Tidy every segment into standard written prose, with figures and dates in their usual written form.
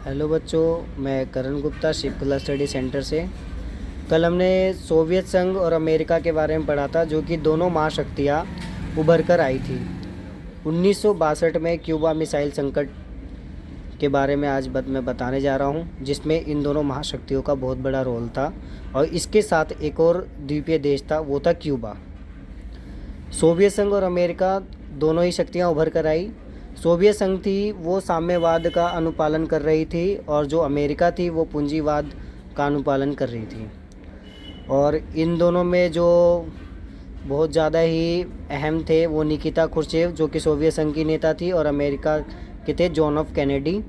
Hello बच्चों, मैं करण Gupta Shivkala study centre से। कल हमने सोवियत संघ और अमेरिका के बारे में पढ़ा था, जो कि दोनों महाशक्तियाँ उभर कर आई थी। 1962 में क्यूबा मिसाइल संकट के बारे में आज मैं बताने जा रहा हूँ, जिसमें इन दोनों महाशक्तियों का बहुत बड़ा रोल था। और इसके साथ एक और द्वीपीय देश था, वो था क्यूबा। सोवियत संघ और अमेरिका दोनों ही शक्तियाँ उभर कर आई। सोवियत संघ थी वो साम्यवाद का अनुपालन कर रही थी, और जो अमेरिका थी वो पूंजीवाद का अनुपालन कर रही थी। और इन दोनों में जो बहुत ज़्यादा ही अहम थे वो निकिता खुर्शचेव, जो कि सोवियत संघ की नेता थी, और अमेरिका के थे जॉन एफ कैनेडी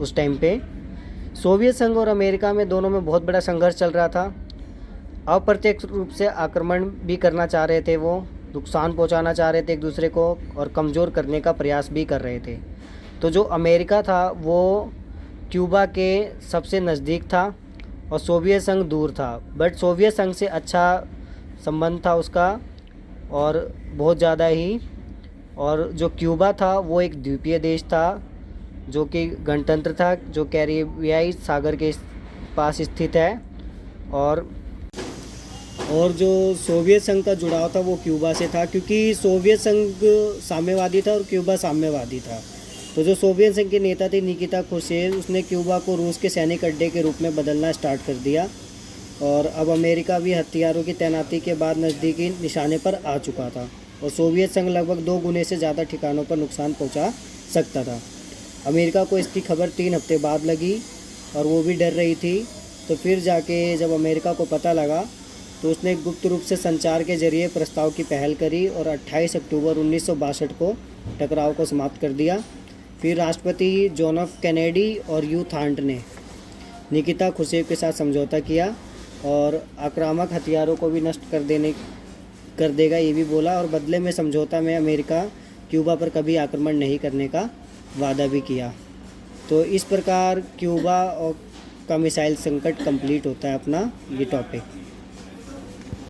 उस टाइम पे। सोवियत संघ और अमेरिका में दोनों में बहुत बड़ा संघर्ष चल रहा था। अप्रत्यक्ष रूप से आक्रमण भी करना चाह रहे थे, वो नुकसान पहुंचाना चाह रहे थे एक दूसरे को, और कमज़ोर करने का प्रयास भी कर रहे थे। तो जो अमेरिका था वो क्यूबा के सबसे नज़दीक था और सोवियत संघ दूर था, बट सोवियत संघ से अच्छा संबंध था उसका, और बहुत ज़्यादा ही। और जो क्यूबा था वो एक द्वीपीय देश था, जो कि गणतंत्र था, जो कैरिबियाई सागर के पास स्थित है। और जो सोवियत संघ का जुड़ाव था वो क्यूबा से था, क्योंकि सोवियत संघ साम्यवादी था और क्यूबा साम्यवादी था। तो जो सोवियत संघ के नेता थे निकिता खुर्शचेव, उसने क्यूबा को रूस के सैनिक अड्डे के रूप में बदलना स्टार्ट कर दिया। और अब अमेरिका भी हथियारों की तैनाती के बाद नज़दीकी निशाने पर आ चुका था, और सोवियत संघ लगभग 2 गुने से ज़्यादा ठिकानों पर नुकसान पहुँचा सकता था। अमेरिका को इसकी खबर 3 हफ्ते बाद लगी, और वो भी डर रही थी। तो फिर जाके जब अमेरिका को पता लगा, तो उसने गुप्त रूप से संचार के जरिए प्रस्ताव की पहल करी, और 28 अक्टूबर 1962 को टकराव को समाप्त कर दिया। फिर राष्ट्रपति जॉन एफ कैनेडी और यू थांट ने निकिता खुर्शचेव के साथ समझौता किया, और आक्रामक हथियारों को भी नष्ट कर देगा ये भी बोला, और बदले में समझौता में अमेरिका क्यूबा पर कभी आक्रमण नहीं करने का वादा भी किया। तो इस प्रकार क्यूबा और का मिसाइल संकट कंप्लीट होता है अपना ये टॉपिक।